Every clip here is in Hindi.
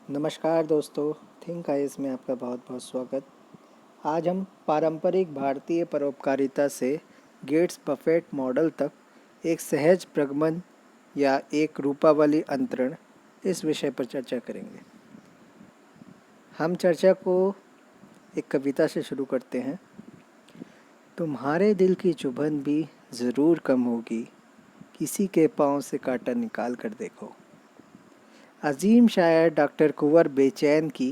नमस्कार दोस्तों, थिंक आइस में आपका बहुत बहुत स्वागत। आज हम पारंपरिक भारतीय परोपकारिता से गेट्स बफेट मॉडल तक एक सहज प्रगमन या एक रूपावली अंतरण इस विषय पर चर्चा करेंगे। हम चर्चा को एक कविता से शुरू करते हैं। तुम्हारे दिल की चुभन भी ज़रूर कम होगी, किसी के पाँव से कांटा निकाल कर देखो। अजीम शायर डॉक्टर कुंवर बेचैन की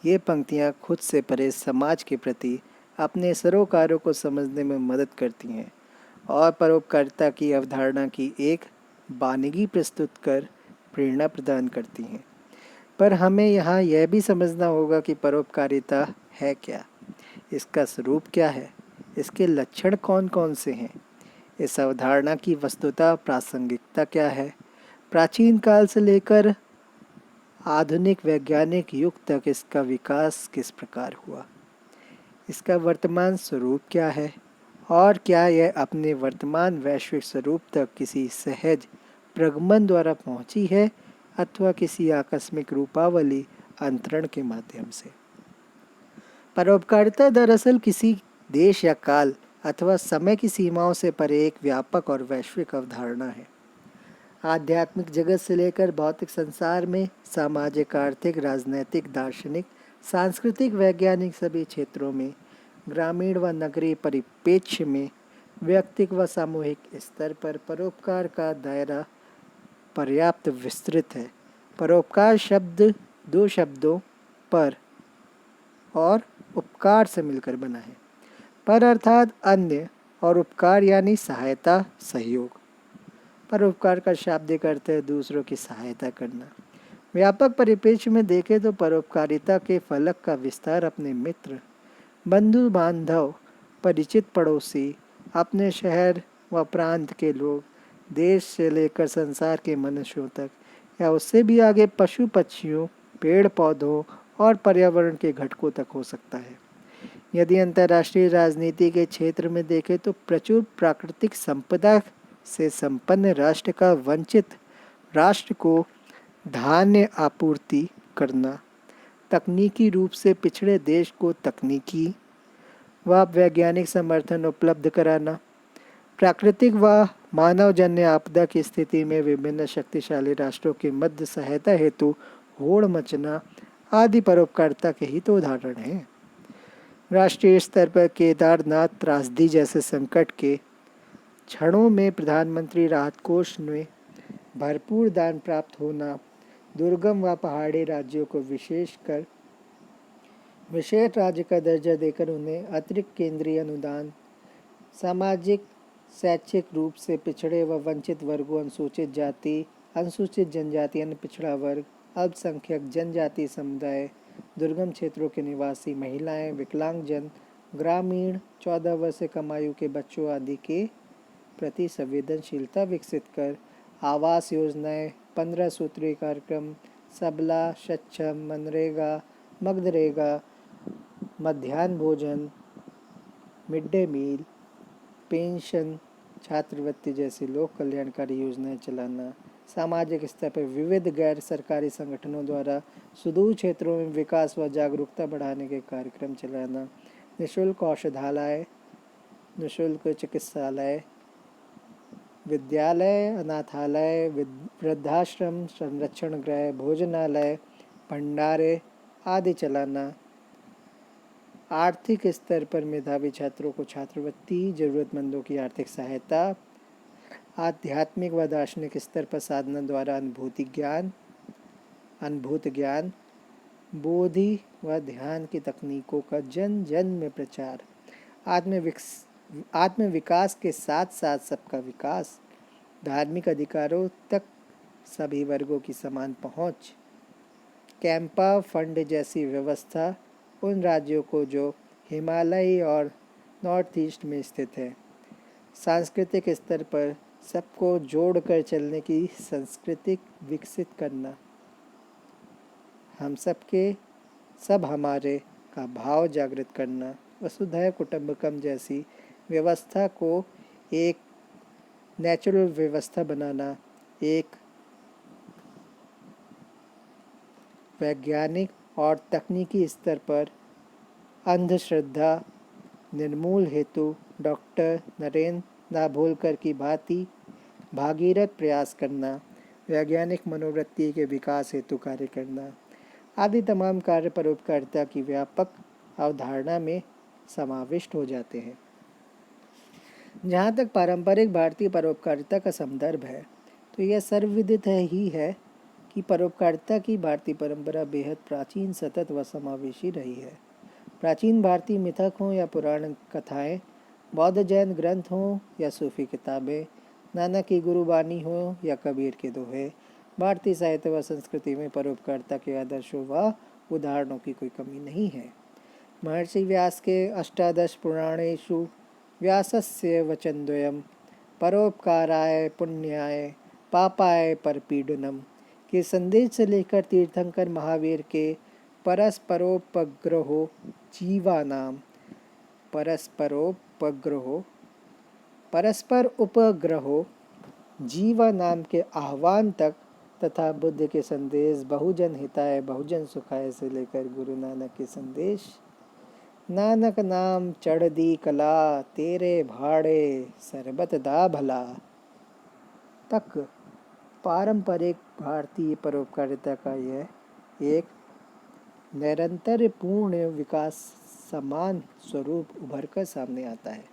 ये पंक्तियाँ खुद से परे समाज के प्रति अपने सरोकारों को समझने में मदद करती हैं और परोपकारिता की अवधारणा की एक बानगी प्रस्तुत कर प्रेरणा प्रदान करती हैं। पर हमें यहाँ यह भी समझना होगा कि परोपकारिता है क्या, इसका स्वरूप क्या है, इसके लक्षण कौन कौन से हैं, इस अवधारणा की वस्तुतः प्रासंगिकता क्या है, प्राचीन काल से लेकर आधुनिक वैज्ञानिक युग तक इसका विकास किस प्रकार हुआ, इसका वर्तमान स्वरूप क्या है और क्या यह अपने वर्तमान वैश्विक स्वरूप तक किसी सहज प्रगमन द्वारा पहुंची है अथवा किसी आकस्मिक रूपावली अंतरण के माध्यम से। परोपकारिता दरअसल किसी देश या काल अथवा समय की सीमाओं से परे एक व्यापक और वैश्विक अवधारणा है। आध्यात्मिक जगत से लेकर भौतिक संसार में सामाजिक, आर्थिक, राजनैतिक, दार्शनिक, सांस्कृतिक, वैज्ञानिक सभी क्षेत्रों में, ग्रामीण व नगरीय परिप्रेक्ष्य में, व्यक्तिगत व सामूहिक स्तर पर परोपकार का दायरा पर्याप्त विस्तृत है। परोपकार शब्द दो शब्दों पर और उपकार से मिलकर बना है। पर अर्थात अन्य और उपकार यानी सहायता, सहयोग। परोपकार का शाब्दिक अर्थ है दूसरों की सहायता करना। व्यापक परिप्रेक्ष्य में देखें तो परोपकारिता के फलक का विस्तार अपने मित्र, बंधु बांधव, परिचित पड़ोसी, अपने शहर व प्रांत के लोग, देश से लेकर संसार के मनुष्यों तक या उससे भी आगे पशु पक्षियों, पेड़ पौधों और पर्यावरण के घटकों तक हो सकता है। यदि अंतर्राष्ट्रीय राजनीति के क्षेत्र में देखें तो प्रचुर प्राकृतिक संपदा से संपन्न राष्ट्र का वंचित राष्ट्र को धान्य आपूर्ति करना, तकनीकी रूप से पिछड़े देश को तकनीकी व वैज्ञानिक समर्थन उपलब्ध कराना, प्राकृतिक व मानवजन्य आपदा की स्थिति में विभिन्न शक्तिशाली राष्ट्रों के मध्य सहायता हेतु होड़ मचना आदि परोपकारिता के ही तो उदाहरण हैं। राष्ट्रीय स्तर पर केदारनाथ त्रासदी जैसे संकट के क्षणों में प्रधानमंत्री राहत कोष में भरपूर दान प्राप्त होना, दुर्गम व पहाड़ी राज्यों को विशेष राज्य का दर्जा देकर उन्हें अतिरिक्त केंद्रीय अनुदान, सामाजिक शैक्षिक रूप से पिछड़े व वंचित वर्गों, अनुसूचित जाति, अनुसूचित जनजाति, अन्य पिछड़ा वर्ग, अल्पसंख्यक जनजाति समुदाय, दुर्गम क्षेत्रों के निवासी, महिलाएं, विकलांगजन, ग्रामीण, 14 वर्ष से कम आयु के बच्चों आदि के प्रति संवेदनशीलता विकसित कर आवास योजनाएं, 15 सूत्रीय कार्यक्रम, सबला, सक्षम, मनरेगा, मगधरेगा, मध्याह्न भोजन, मिड डे मील, पेंशन, छात्रवृत्ति जैसी लोक कल्याणकारी योजनाएं चलाना, सामाजिक स्तर पर विविध गैर सरकारी संगठनों द्वारा सुदूर क्षेत्रों में विकास व जागरूकता बढ़ाने के कार्यक्रम चलाना, निःशुल्क औषधालय, निःशुल्क चिकित्सालय, विद्यालय, अनाथालय, वृद्धाश्रम, संरक्षण गृह, भोजनालय, भंडारे आदि चलाना, आर्थिक स्तर पर मेधावी छात्रों को छात्रवृत्ति, जरूरतमंदों की आर्थिक सहायता, आध्यात्मिक व दार्शनिक स्तर पर साधना द्वारा अनुभूत ज्ञान, बोधि व ध्यान की तकनीकों का जन जन में प्रचार, आत्म विकास के साथ साथ सबका विकास, धार्मिक अधिकारों तक सभी वर्गों की समान पहुंच, कैंपा फंड जैसी व्यवस्था उन राज्यों को जो हिमालय और नॉर्थ ईस्ट में स्थित है, सांस्कृतिक स्तर पर सबको जोड़कर चलने की संस्कृति विकसित करना, हम सबके सब हमारे का भाव जागृत करना, वसुधैव कुटुंबकम जैसी व्यवस्था को एक नेचुरल व्यवस्था बनाना, एक वैज्ञानिक और तकनीकी स्तर पर अंधश्रद्धा निर्मूल हेतु डॉक्टर नरेंद्र दाभोलकर की भांति भागीरथ प्रयास करना, वैज्ञानिक मनोवृत्ति के विकास हेतु कार्य करना आदि तमाम कार्य परोपकारिता की व्यापक अवधारणा में समाविष्ट हो जाते हैं। जहाँ तक पारंपरिक भारतीय परोपकारिता का संदर्भ है तो यह सर्वविदित ही है कि परोपकारिता की भारतीय परंपरा बेहद प्राचीन, सतत व समावेशी रही है। प्राचीन भारतीय मिथक हों या पुराण कथाएं, बौद्ध जैन ग्रंथ हों या सूफी किताबें, नानक की गुरुबानी हो या कबीर के दोहे, भारतीय साहित्य व संस्कृति में परोपकारिता के आदर्शों व उदाहरणों की कोई कमी नहीं है। महर्षि व्यास के अष्टादश पुराणेषु व्यासस्य वचनद्वयम् परोपकाराय पुण्याय पापाय परपीडनम के संदेश से लेकर तीर्थंकर महावीर के परस्परोपग्रहो जीवानाम परस्पर उपग्रहो जीवा नाम के आह्वान तक तथा बुद्ध के संदेश बहुजन हिताय बहुजन सुखाय से लेकर गुरु नानक के संदेश नानक नाम चढ़ दी कला तेरे भाड़े सरबत दा भला तक पारंपरिक भारतीय परोपकारिता का यह एक निरंतर पूर्ण विकास समान स्वरूप उभर कर सामने आता है।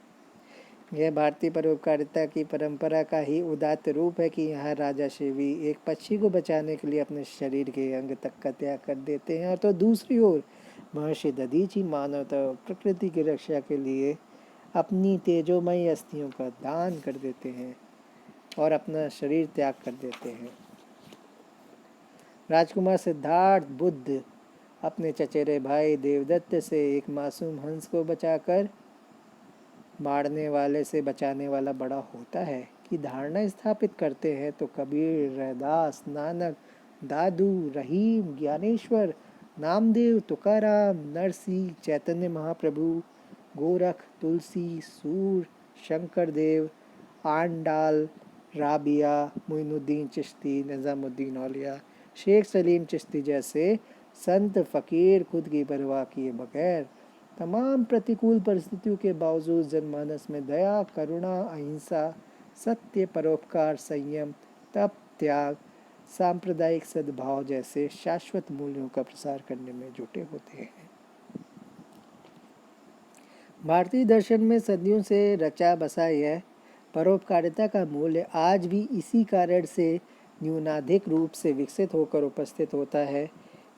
यह भारतीय परोपकारिता की परंपरा का ही उदात्त रूप है कि यहाँ राजा शिवी एक पक्षी को बचाने के लिए अपने शरीर के अंग तक का त्याग कर देते हैं, और तो दूसरी ओर महर्षि दधीचि मानवता और प्रकृति की रक्षा के लिए अपनी तेजोमयी अस्थियों का दान कर देते हैं और अपना शरीर त्याग कर देते हैं। राजकुमार सिद्धार्थ बुद्ध अपने चचेरे भाई देवदत्त से एक मासूम हंस को बचाकर मारने वाले से बचाने वाला बड़ा होता है कि धारणा स्थापित करते हैं, तो कबीर, रैदास, नानक, दादू, रहीम, ज्ञानेश्वर, नामदेव, तुकाराम, नरसिंह, चैतन्य महाप्रभु, गोरख, तुलसी, सूर, शंकर देव, आंडाल, राबिया, मोइनुद्दीन चिश्ती, निज़ामुद्दीन औलिया, शेख सलीम चिश्ती जैसे संत फकीर खुद की परवाह किए बगैर तमाम प्रतिकूल परिस्थितियों के बावजूद जनमानस में दया, करुणा, अहिंसा, सत्य, परोपकार, संयम, तप, त्याग, सांप्रदायिक सद्भाव जैसे शाश्वत मूल्यों का प्रसार करने में जुटे होते हैं। भारतीय दर्शन में सदियों से रचा बसा यह परोपकारिता का मूल्य आज भी इसी कारण से न्यूनाधिक रूप से विकसित होकर उपस्थित होता है।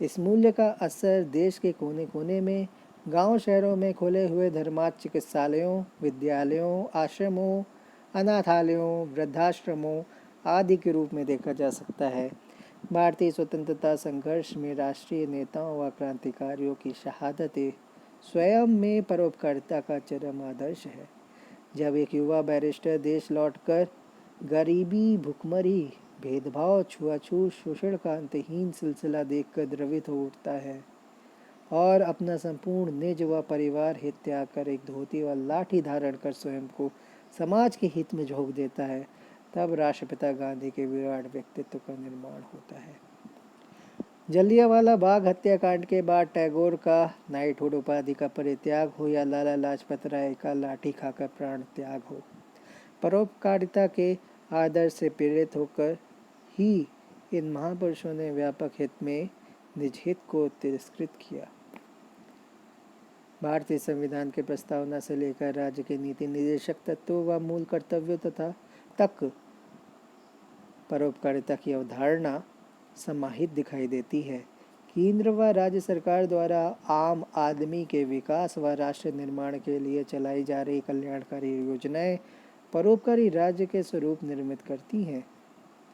इस मूल्य का असर देश के कोने कोने में, गांव शहरों में खुले हुए धर्मार्थ चिकित्सालयों, विद्यालयों, आश्रमों, अनाथालयों, वृद्धाश्रमों आदि के रूप में देखा जा सकता है। भारतीय स्वतंत्रता संघर्ष में राष्ट्रीय नेताओं व क्रांतिकारियों की शहादतें स्वयं में परोपकारिता का चरम आदर्श है। जब एक युवा बैरिस्टर देश लौटकर गरीबी, भुखमरी, भेदभाव, छुआछूत, शोषण का अंतहीन सिलसिला देखकर द्रवित हो उठता है और अपना संपूर्ण निज व परिवार हित त्याग कर एक धोती व लाठी धारण कर स्वयं को समाज के हित में झोंक देता है, तब राष्ट्रपिता गांधी के विराट व्यक्तित्व का निर्माण होता है। जलियांवाला बाग हत्याकांड के बाद टैगोर का नाइटहुड उपाधि का परित्याग हो या लाला लाजपत राय का लाठी खाकर प्राण त्याग हो, परोपकारिता के आदर्श से प्रेरित होकर ही इन महापुरुषों ने व्यापक हित में निज हित को तिरस्कृत किया। भारतीय संविधान के प्रस्तावना से लेकर राज्य के नीति निर्देशक तत्वों व मूल कर्तव्यों तक परोपकारिता की अवधारणा समाहित दिखाई देती है। केंद्र व राज्य सरकार द्वारा आम आदमी के विकास व राष्ट्र निर्माण के लिए चलाई जा रही कल्याणकारी योजनाएं परोपकारी राज्य के स्वरूप निर्मित करती हैं।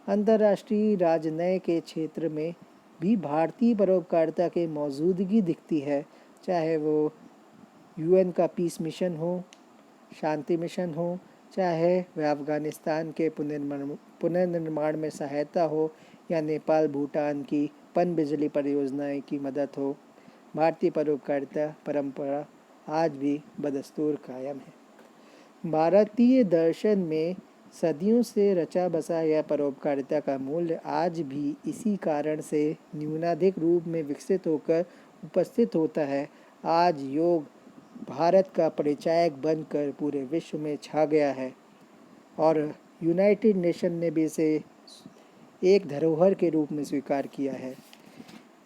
अंतर्राष्ट्रीय राजनय के क्षेत्र में भी भारतीय परोपकारिता की मौजूदगी दिखती है, चाहे वो यूएन का पीस मिशन हो, शांति मिशन हो, चाहे वह अफगानिस्तान के पुनर्निर्माण में सहायता हो या नेपाल भूटान की पनबिजली परियोजनाएं की मदद हो। भारतीय परोपकारिता परंपरा आज भी बदस्तूर कायम है। भारतीय दर्शन में सदियों से रचा बसा यह परोपकारिता का मूल्य आज भी इसी कारण से न्यूनाधिक रूप में विकसित होकर उपस्थित होता है। आज योग भारत का परिचायक बनकर पूरे विश्व में छा गया है और यूनाइटेड नेशन ने भी इसे एक धरोहर के रूप में स्वीकार किया है।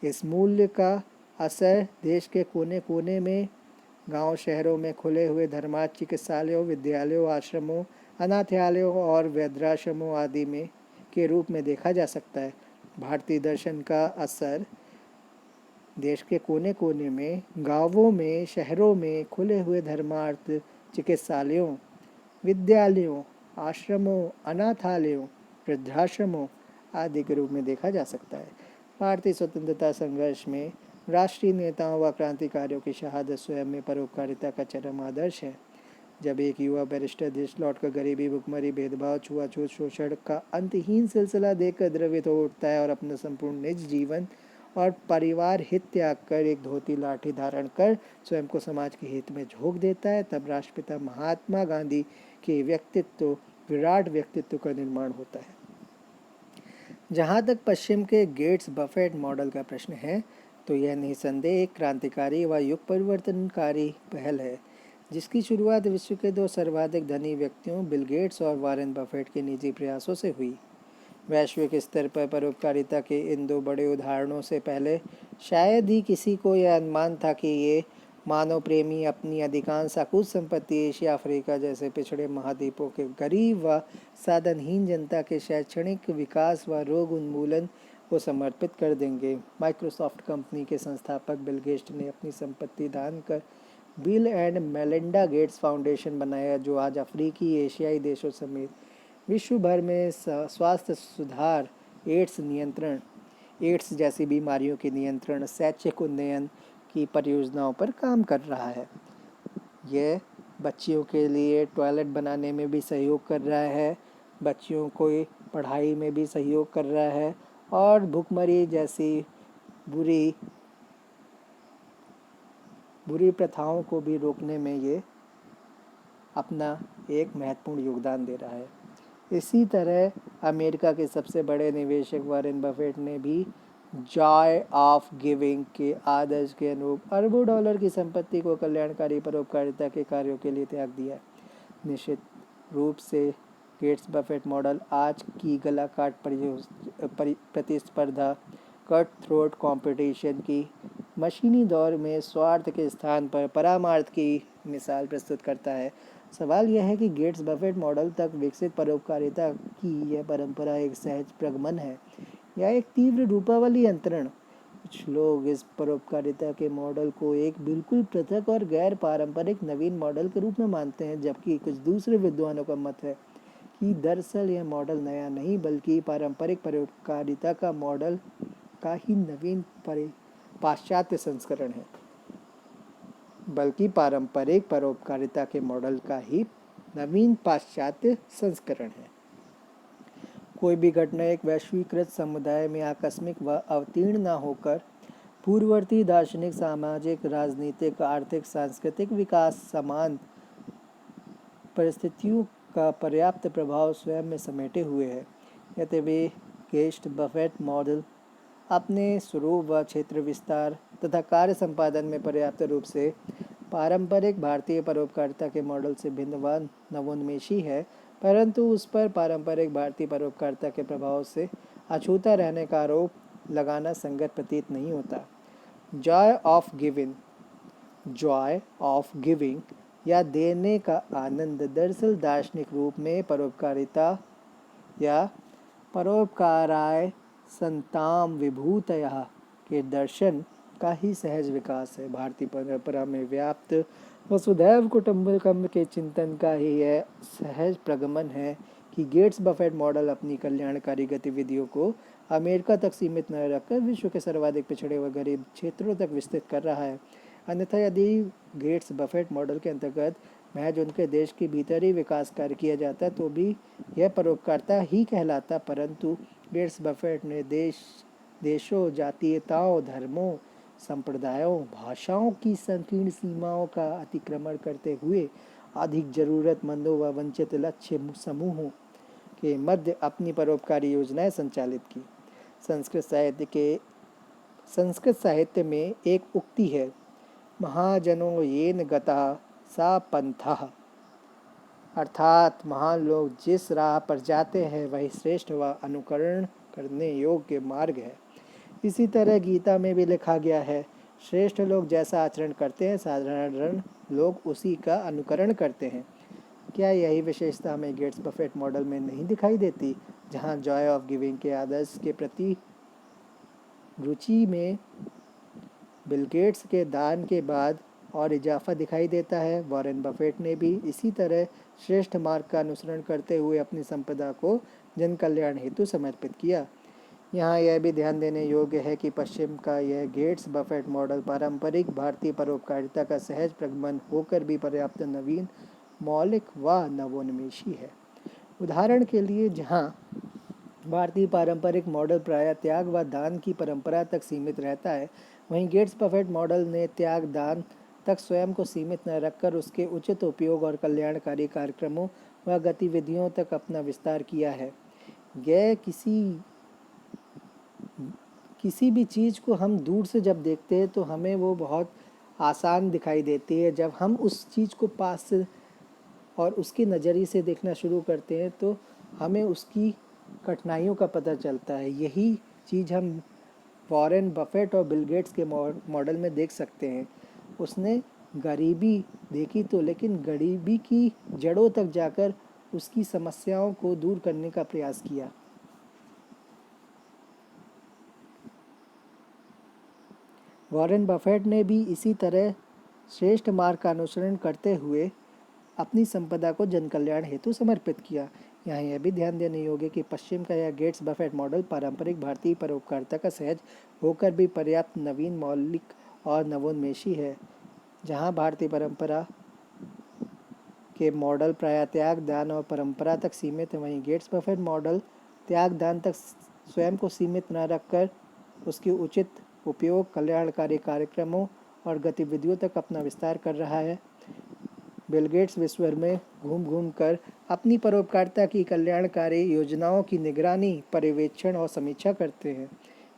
इस मूल्य का असर देश के कोने कोने में, गांव शहरों में खुले हुए धर्मार्थ चिकित्सालयों, विद्यालयों, आश्रमों, अनाथालयों और वृद्धाश्रमों आदि में के रूप में देखा जा सकता है। भारतीय दर्शन का असर देश के कोने कोने में, गांवों में, शहरों में खुले हुए धर्मार्थ चिकित्सालयों, विद्यालयों, आश्रमों, अनाथालयों, वृद्धाश्रमों आदि के रूप में देखा जा सकता है। भारतीय स्वतंत्रता संघर्ष में राष्ट्रीय नेताओं व क्रांतिकारियों की शहादत स्वयं में परोपकारिता का चरम आदर्श है। जब एक युवा बैरिस्टर देश लौटकर गरीबी, भुखमरी, भेदभाव, छुआछूत, शोषण का अंतहीन सिलसिला देखकर द्रवित हो उठता है और अपना संपूर्ण निज जीवन और परिवार हित त्याग कर एक धोती लाठी धारण कर स्वयं को समाज के हित में झोंक देता है, तब राष्ट्रपिता महात्मा गांधी के व्यक्तित्व, विराट व्यक्तित्व का निर्माण होता है। जहाँ तक पश्चिम के गेट्स बफेट मॉडल का प्रश्न है, तो यह निसंदेह एक क्रांतिकारी व युग परिवर्तनकारी पहल है, जिसकी शुरुआत विश्व के दो सर्वाधिक धनी व्यक्तियों बिल गेट्स और वॉरेन बफेट के निजी प्रयासों से हुई। वैश्विक स्तर पर परोपकारिता के इन दो बड़े उदाहरणों से पहले शायद ही किसी को यह अनुमान था कि ये मानव प्रेमी अपनी अधिकांश अकुत संपत्ति एशिया, अफ्रीका जैसे पिछड़े महाद्वीपों के गरीब व साधनहीन जनता के शैक्षणिक विकास व रोग उन्मूलन को समर्पित कर देंगे। माइक्रोसॉफ्ट कंपनी के संस्थापक बिल गेट्स ने अपनी संपत्ति दान कर bill and Melinda Gates foundation बनाया, जो आज अफ्रीकी, एशियाई देशों समेत विश्व भर में स्वास्थ्य सुधार, एड्स नियंत्रण, एड्स जैसी बीमारियों के नियंत्रण, शैक्षिक उन्नयन की परियोजनाओं पर काम कर रहा है। यह बच्चियों के लिए टॉयलेट बनाने में भी सहयोग कर रहा है, बच्चियों को पढ़ाई में भी सहयोग कर रहा है और भुखमरी जैसी बुरी प्रथाओं को भी रोकने में ये अपना एक महत्वपूर्ण योगदान दे रहा है। इसी तरह अमेरिका के सबसे बड़े निवेशक वॉरेन बफेट ने भी जॉय ऑफ गिविंग के आदर्श के अनुरूप अरबों डॉलर की संपत्ति को कल्याणकारी परोपकारिता के कार्यों के लिए त्याग दिया। निश्चित रूप से गेट्स बफेट मॉडल आज की गला काट प्रतिस्पर्धा, कट थ्रोट कंपटीशन की मशीनी दौर में स्वार्थ के स्थान पर परमार्थ की मिसाल प्रस्तुत करता है। सवाल यह है कि गेट्स बफेट मॉडल तक विकसित परोपकारिता की यह परंपरा एक सहज प्रगमन है या एक तीव्र रूपावली अंतरण। कुछ लोग इस परोपकारिता के मॉडल को एक बिल्कुल पृथक और गैर पारंपरिक नवीन मॉडल के रूप में मानते हैं, जबकि कुछ दूसरे विद्वानों का मत है कि दरअसल यह मॉडल नया नहीं बल्कि पारंपरिक परोपकारिता का मॉडल का ही नवीन पाश्चात्य संस्करण है। बल्कि पारंपरिक परोपकारिता के मॉडल का ही नवीन पाश्चात्य संस्करण है। कोई भी घटना एक वैश्वीकृत समुदाय में आकस्मिक व अवतीर्ण न होकर पूर्ववर्ती दार्शनिक, सामाजिक, राजनीतिक, आर्थिक, सांस्कृतिक विकास समान परिस्थितियों का पर्याप्त प्रभाव स्वयं में समेटे हुए है। यद्यपि गेट्स बफेट मॉडल अपने स्वरूप व क्षेत्र विस्तार तथा कार्य संपादन में पर्याप्त रूप से पारंपरिक भारतीय परोपकारिता के मॉडल से भिन्न व नवोन्मेषी है, परंतु उस पर पारंपरिक भारतीय परोपकारिता के प्रभाव से अछूता रहने का आरोप लगाना संगत प्रतीत नहीं होता। जॉय ऑफ गिविंग या देने का आनंद दरअसल दार्शनिक रूप में परोपकारिता या परोपकाराय संताम विभूतयः के दर्शन का ही सहज विकास है। भारतीय परंपरा में व्याप्त वसुधैव कुटुंबकम के चिंतन का ही यह सहज प्रगमन है कि गेट्स बफेट मॉडल अपनी कल्याणकारी गतिविधियों को अमेरिका तक सीमित न रखकर विश्व के सर्वाधिक पिछड़े व गरीब क्षेत्रों तक विस्तृत कर रहा है। अन्यथा यदि गेट्स बफेट मॉडल के अंतर्गत महज उनके देश के भीतर ही विकास कार्य किया जाता तो भी यह परोपकारिता ही कहलाता, परंतु गेट्स बफेट ने देशों, जातीयताओं, धर्मों, संप्रदायों, भाषाओं की संकीर्ण सीमाओं का अतिक्रमण करते हुए अधिक जरूरतमंदों व वंचित लक्ष्य समूहों के मध्य अपनी परोपकारी योजनाएं संचालित की। संस्कृत साहित्य में एक उक्ति है, महाजनों येन गतः सा पंथः, अर्थात महान लोग जिस राह पर जाते हैं वही श्रेष्ठ व अनुकरण करने योग्य मार्ग है। इसी तरह गीता में भी लिखा गया है, श्रेष्ठ लोग जैसा आचरण करते हैं साधारण लोग उसी का अनुकरण करते हैं। क्या यही विशेषता हमें गेट्स बफेट मॉडल में नहीं दिखाई देती, जहां जॉय ऑफ गिविंग के आदर्श के प्रति रुचि में बिल गेट्स के दान के बाद और इजाफा दिखाई देता है। वॉरेन बफेट ने भी इसी तरह श्रेष्ठ मार्ग का अनुसरण करते हुए अपनी संपदा को जन कल्याण हेतु समर्पित किया। यहाँ यह भी ध्यान देने योग्य है कि पश्चिम का यह गेट्स बफेट मॉडल पारंपरिक भारतीय परोपकारिता का सहज प्रगमन होकर भी पर्याप्त नवीन, मौलिक व नवोन्मेषी है। उदाहरण के लिए, जहाँ भारतीय पारंपरिक मॉडल प्रायः त्याग व दान की परंपरा तक सीमित रहता है, वहीं गेट्स बफेट मॉडल ने त्याग दान तक स्वयं को सीमित न रखकर उसके उचित उपयोग और कल्याणकारी कार्यक्रमों व गतिविधियों तक अपना विस्तार किया है। यह किसी भी चीज़ को हम दूर से जब देखते हैं तो हमें वो बहुत आसान दिखाई देती है। जब हम उस चीज़ को पास से और उसके नज़रिए से देखना शुरू करते हैं तो हमें उसकी कठिनाइयों का पता चलता है। यही चीज़ हम वॉरेन बफेट और बिल गेट्स के मॉडल में देख सकते हैं। उसने गरीबी देखी तो, लेकिन गरीबी की जड़ों तक जाकर उसकी समस्याओं को दूर करने का प्रयास किया। वॉरेन बफेट ने भी इसी तरह श्रेष्ठ मार्ग का अनुसरण करते हुए अपनी संपदा को जनकल्याण हेतु समर्पित किया। यहाँ यह भी ध्यान देने योग्य कि पश्चिम का यह गेट्स बफेट मॉडल पारंपरिक भारतीय परोपकारिता का सहज होकर भी पर्याप्त नवीन, मौलिक और नवोन्मेषी है। जहाँ भारतीय परंपरा के मॉडल प्रायः त्याग दान और परंपरा तक सीमित है, वहीं गेट्स बफेट मॉडल त्याग दान तक स्वयं को सीमित न रखकर उसके उचित उपयोग, कल्याणकारी कार्यक्रमों और गतिविधियों तक अपना विस्तार कर रहा है। बिल गेट्स विश्व भर में घूम घूम कर अपनी परोपकारिता की कल्याणकारी योजनाओं की निगरानी, पर्यवेक्षण और समीक्षा करते हैं,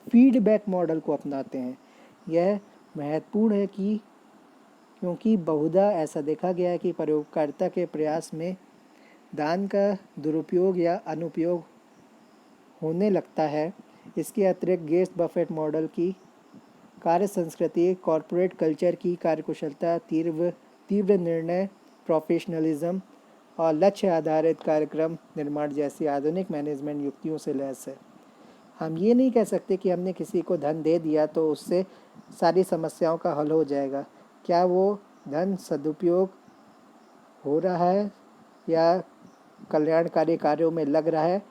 फीडबैक मॉडल को अपनाते हैं। यह महत्वपूर्ण है क्योंकि बहुधा ऐसा देखा गया है कि परोपकारिता के प्रयास में दान का दुरुपयोग या अनुपयोग होने लगता है। इसके अतिरिक्त गेट्स बफेट मॉडल की कार्य संस्कृति, कॉरपोरेट कल्चर की कार्यकुशलता, तीव्र निर्णय, प्रोफेशनलिज्म और लक्ष्य आधारित कार्यक्रम निर्माण जैसी आधुनिक मैनेजमेंट युक्तियों से लैस है। हम ये नहीं कह सकते कि हमने किसी को धन दे दिया तो उससे सारी समस्याओं का हल हो जाएगा। क्या वो धन सदुपयोग हो रहा है या कल्याणकारी कार्यों में लग रहा है,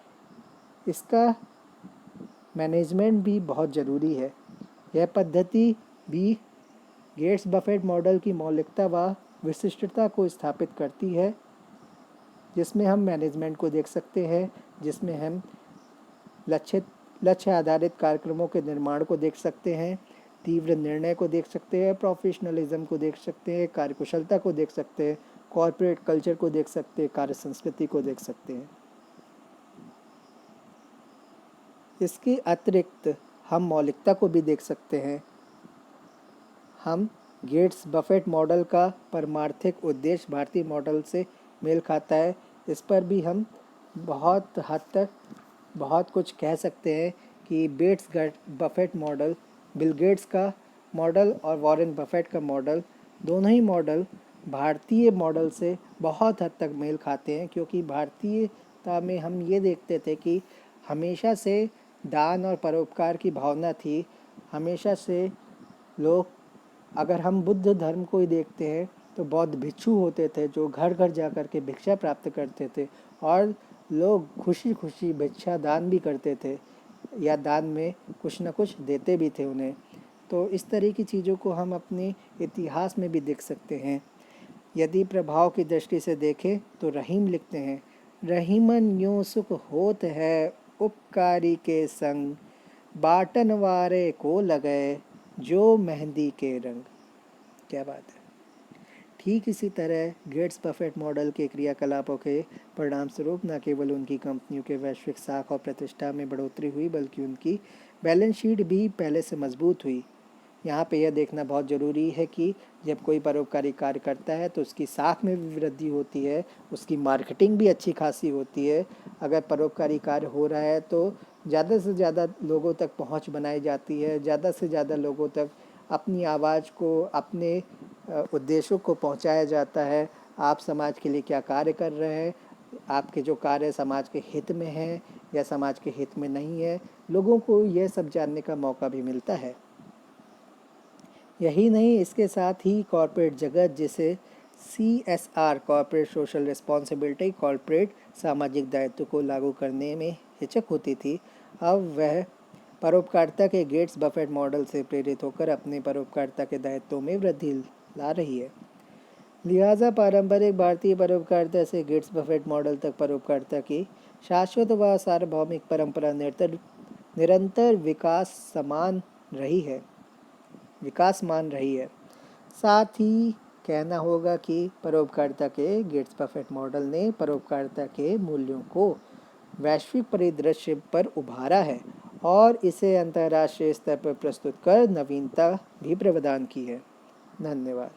इसका मैनेजमेंट भी बहुत ज़रूरी है। यह पद्धति भी गेट्स बफेट मॉडल की मौलिकता व विशिष्टता को स्थापित करती है, जिसमें हम मैनेजमेंट को देख सकते हैं, जिसमें हम लक्ष्य आधारित कार्यक्रमों के निर्माण को देख सकते हैं, तीव्र निर्णय को देख सकते हैं, प्रोफेशनलिज्म को देख सकते हैं, कार्यकुशलता को देख सकते हैं, कॉरपोरेट कल्चर को देख सकते हैं, कार्य संस्कृति को देख सकते हैं। इसके अतिरिक्त हम मौलिकता को भी देख सकते हैं। हम गेट्स बफेट मॉडल का परमार्थिक उद्देश्य भारतीय मॉडल से मेल खाता है, इस पर भी हम बहुत हद तक बहुत कुछ कह सकते हैं कि Gates Buffett model, Bill Gates का मॉडल और वॉरेन बफेट का मॉडल, दोनों ही मॉडल भारतीय मॉडल से बहुत हद तक मेल खाते हैं। क्योंकि भारतीयता में हम ये देखते थे कि हमेशा से दान और परोपकार की भावना थी। हमेशा से लोग, अगर हम बुद्ध धर्म को ही देखते हैं तो बौद्ध भिक्षु होते थे जो घर घर जा कर के भिक्षा प्राप्त करते थे और लोग खुशी खुशी भिक्षा दान भी करते थे या दान में कुछ न कुछ देते भी थे उन्हें। तो इस तरह की चीज़ों को हम अपने इतिहास में भी देख सकते हैं। यदि प्रभाव की दृष्टि से देखें तो रहीम लिखते हैं, रहीमन यूं सुख होत है उपकारी के संग, बाटन वारे को लगे जो मेहंदी के रंग। क्या बात है। ठीक इसी तरह गेट्स बफेट मॉडल के क्रियाकलापों के परिणामस्वरूप न केवल उनकी कंपनियों के वैश्विक साख और प्रतिष्ठा में बढ़ोतरी हुई, बल्कि उनकी बैलेंस शीट भी पहले से मजबूत हुई। यहाँ पे यह देखना बहुत ज़रूरी है कि जब कोई परोपकारी कार्य करता है तो उसकी साख में भी वृद्धि होती है, उसकी मार्केटिंग भी अच्छी खासी होती है। अगर परोपकारी कार्य हो रहा है तो ज़्यादा से ज़्यादा लोगों तक पहुँच बनाई जाती है, ज़्यादा से ज़्यादा लोगों तक अपनी आवाज़ को, अपने उद्देश्यों को पहुँचाया जाता है। आप समाज के लिए क्या कार्य कर रहे हैं, आपके जो कार्य समाज के हित में है या समाज के हित में नहीं है, लोगों को यह सब जानने का मौका भी मिलता है। यही नहीं, इसके साथ ही कॉरपोरेट जगत, जिसे CSR corporate social responsibility, corporate सामाजिक दायित्व को लागू करने में हिचक होती थी, अब वह परोपकारिता के गेट्स बफेट मॉडल से प्रेरित होकर अपने परोपकारिता के दायित्वों में वृद्धि ला रही है। लिहाजा पारंपरिक भारतीय परोपकारिता से गेट्स बफेट मॉडल तक परोपकारिता की शाश्वत व सार्वभौमिक परंपरा निरंतर विकास मान रही है। साथ ही कहना होगा कि परोपकारिता के गेट्स बफेट मॉडल ने परोपकारिता के मूल्यों को वैश्विक परिदृश्य पर उभारा है और इसे अंतर्राष्ट्रीय स्तर पर प्रस्तुत कर नवीनता भी प्रदान की है। धन्यवाद।